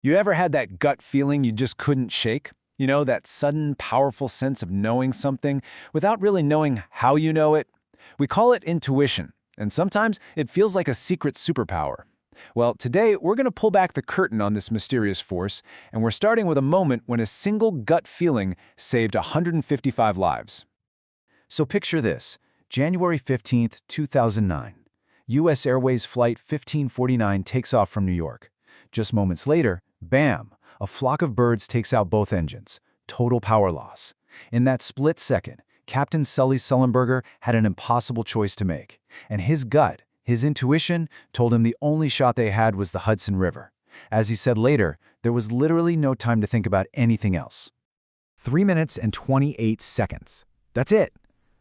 You ever had that gut feeling you just couldn't shake? You know, that sudden, powerful sense of knowing something without really knowing how you know it? We call it intuition, and sometimes it feels like a secret superpower. Well, today we're going to pull back the curtain on this mysterious force, and we're starting with a moment when a single gut feeling saved 155 lives. So picture this, January 15th, 2009. U.S. Airways Flight 1549 takes off from New York. Just moments later, bam, a flock of birds takes out both engines. Total power loss. In that split second, Captain Sully Sullenberger had an impossible choice to make. And his gut, his intuition, told him the only shot they had was the Hudson River. As he said later, there was literally no time to think about anything else. 3 minutes and 28 seconds. That's it.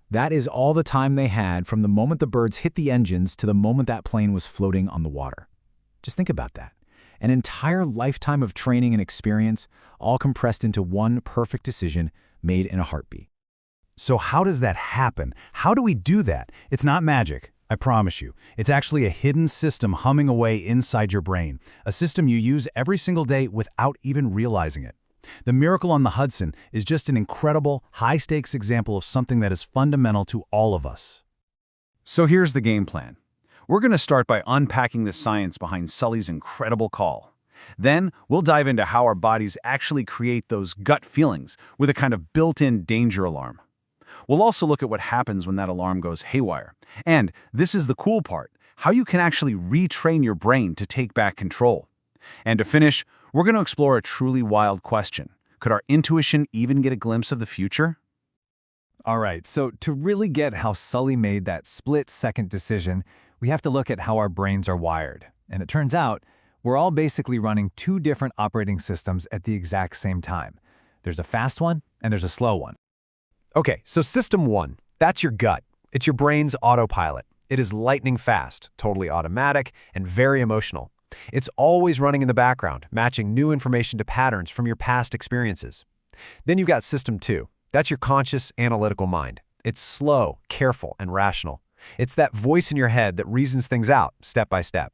That is all the time they had from the moment the birds hit the engines to the moment that plane was floating on the water. Just think about that. An entire lifetime of training and experience, all compressed into one perfect decision made in a heartbeat. So how does that happen? How do we do that? It's not magic, I promise you. It's actually a hidden system humming away inside your brain, a system you use every single day without even realizing it. The miracle on the Hudson is just an incredible, high-stakes example of something that is fundamental to all of us. So here's the game plan. We're going to start by unpacking the science behind Sully's incredible call. Then, we'll dive into how our bodies actually create those gut feelings with a kind of built-in danger alarm. We'll also look at what happens when that alarm goes haywire. And, this is the cool part, how you can actually retrain your brain to take back control. And to finish, we're going to explore a truly wild question. Could our intuition even get a glimpse of the future? All right, so to really get how Sully made that split-second decision, we have to look at how our brains are wired. And it turns out, we're all basically running two different operating systems at the exact same time. There's a fast one, and there's a slow one. Okay, so system one, that's your gut. It's your brain's autopilot. It is lightning fast, totally automatic, and very emotional. It's always running in the background, matching new information to patterns from your past experiences. Then you've got system two. That's your conscious, analytical mind. It's slow, careful, and rational. It's that voice in your head that reasons things out, step by step.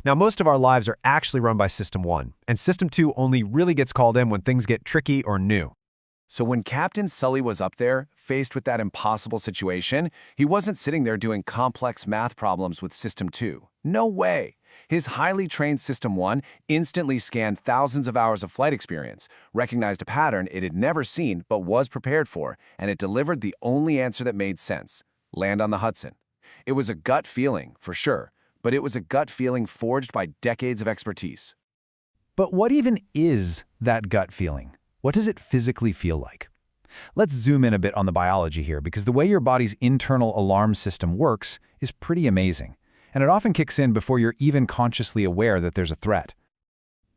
Now, most of our lives are actually run by system one, and system two only really gets called in when things get tricky or new. So when Captain Sully was up there, faced with that impossible situation, he wasn't sitting there doing complex math problems with System 2. No way! His highly trained System 1 instantly scanned thousands of hours of flight experience, recognized a pattern it had never seen but was prepared for, and it delivered the only answer that made sense: land on the Hudson. It was a gut feeling, for sure, but it was a gut feeling forged by decades of expertise. But what even is that gut feeling? What does it physically feel like? Let's zoom in a bit on the biology here, because the way your body's internal alarm system works is pretty amazing, and it often kicks in before you're even consciously aware that there's a threat.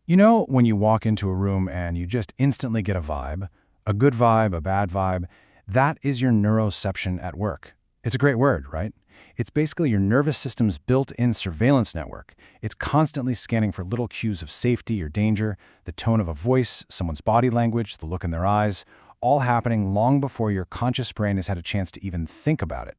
You know when you walk into a room and you just instantly get a vibe, a good vibe, a bad vibe, that is your neuroception at work. It's a great word, right? It's basically your nervous system's built-in surveillance network. It's constantly scanning for little cues of safety or danger, the tone of a voice, someone's body language, the look in their eyes, all happening long before your conscious brain has had a chance to even think about it.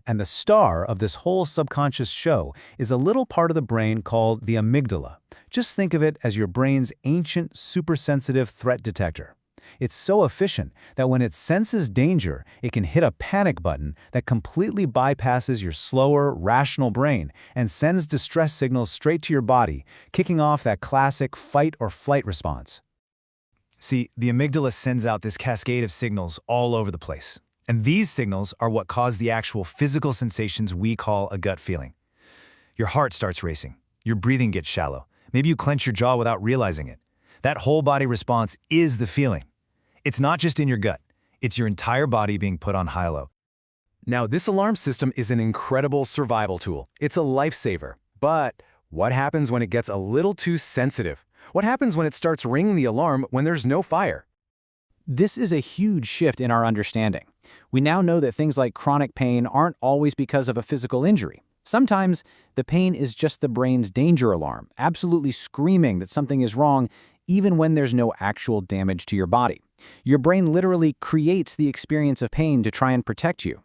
And the star of this whole subconscious show is a little part of the brain called the amygdala. Just think of it as your brain's ancient, supersensitive threat detector. It's so efficient that when it senses danger, it can hit a panic button that completely bypasses your slower, rational brain and sends distress signals straight to your body, kicking off that classic fight or flight response. See, the amygdala sends out this cascade of signals all over the place. And these signals are what cause the actual physical sensations we call a gut feeling. Your heart starts racing. Your breathing gets shallow. Maybe you clench your jaw without realizing it. That whole body response is the feeling. It's not just in your gut. It's your entire body being put on high-low. Now, this alarm system is an incredible survival tool. It's a lifesaver. But what happens when it gets a little too sensitive? What happens when it starts ringing the alarm when there's no fire? This is a huge shift in our understanding. We now know that things like chronic pain aren't always because of a physical injury. Sometimes the pain is just the brain's danger alarm, absolutely screaming that something is wrong even when there's no actual damage to your body. Your brain literally creates the experience of pain to try and protect you.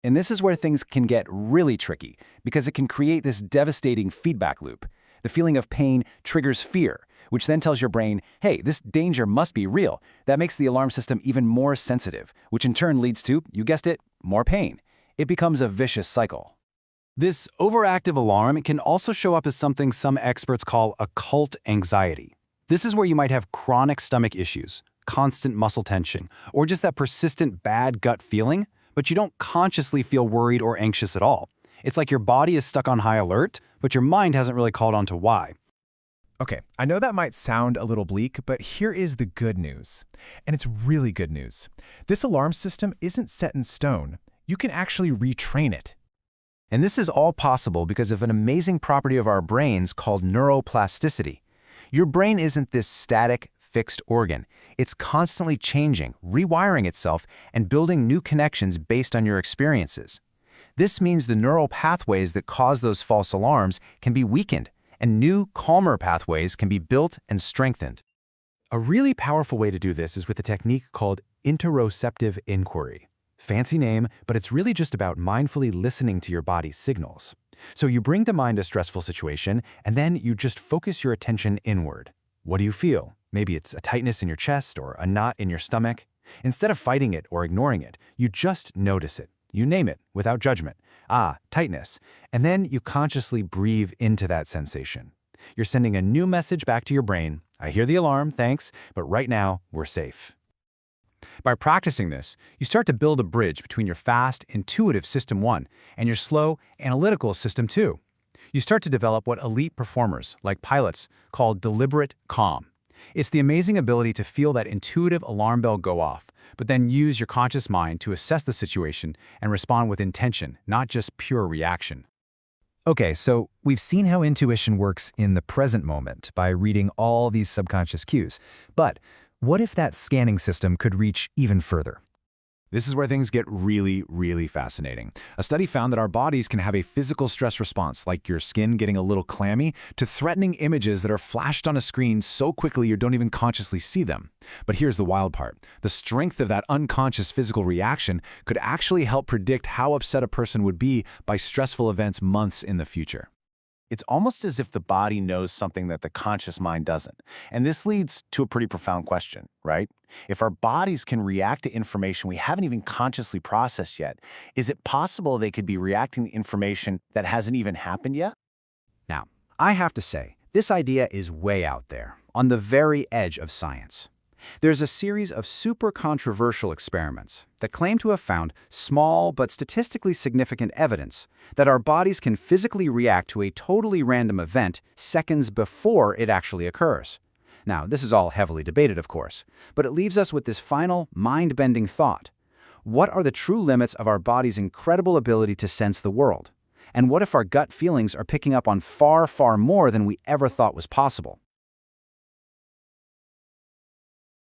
And this is where things can get really tricky, because it can create this devastating feedback loop. The feeling of pain triggers fear. which then tells your brain, hey, this danger must be real. That makes the alarm system even more sensitive, which in turn leads to, you guessed it, more pain. It becomes a vicious cycle. This overactive alarm can also show up as something some experts call occult anxiety. This is where you might have chronic stomach issues, constant muscle tension, or just that persistent bad gut feeling, but you don't consciously feel worried or anxious at all. It's like your body is stuck on high alert, but your mind hasn't really called on to why. Okay, I know that might sound a little bleak, but here is the good news. And it's really good news. This alarm system isn't set in stone. You can actually retrain it. And this is all possible because of an amazing property of our brains called neuroplasticity. Your brain isn't this static, fixed organ. It's constantly changing, rewiring itself, and building new connections based on your experiences. This means the neural pathways that cause those false alarms can be weakened, and new, calmer pathways can be built and strengthened. A really powerful way to do this is with a technique called interoceptive inquiry. Fancy name, but it's really just about mindfully listening to your body's signals. So you bring to mind a stressful situation, and then you just focus your attention inward. What do you feel? Maybe it's a tightness in your chest or a knot in your stomach. Instead of fighting it or ignoring it, you just notice it. You name it without judgment. Ah, tightness. And then you consciously breathe into that sensation. You're sending a new message back to your brain. I hear the alarm, thanks, but right now, we're safe. By practicing this, you start to build a bridge between your fast, intuitive System 1 and your slow, analytical System 2. You start to develop what elite performers, like pilots, call deliberate calm. It's the amazing ability to feel that intuitive alarm bell go off, but then use your conscious mind to assess the situation and respond with intention, not just pure reaction. Okay, so we've seen how intuition works in the present moment by reading all these subconscious cues. But what if that scanning system could reach even further? This is where things get really, really fascinating. A study found that our bodies can have a physical stress response, like your skin getting a little clammy, to threatening images that are flashed on a screen so quickly you don't even consciously see them. But here's the wild part. The strength of that unconscious physical reaction could actually help predict how upset a person would be by stressful events months in the future. It's almost as if the body knows something that the conscious mind doesn't. And this leads to a pretty profound question, right? If our bodies can react to information we haven't even consciously processed yet, is it possible they could be reacting to information that hasn't even happened yet? Now, I have to say, this idea is way out there, on the very edge of science. There's a series of super controversial experiments that claim to have found small but statistically significant evidence that our bodies can physically react to a totally random event seconds before it actually occurs. Now, this is all heavily debated, of course, but it leaves us with this final, mind-bending thought. What are the true limits of our body's incredible ability to sense the world? And what if our gut feelings are picking up on far, far more than we ever thought was possible?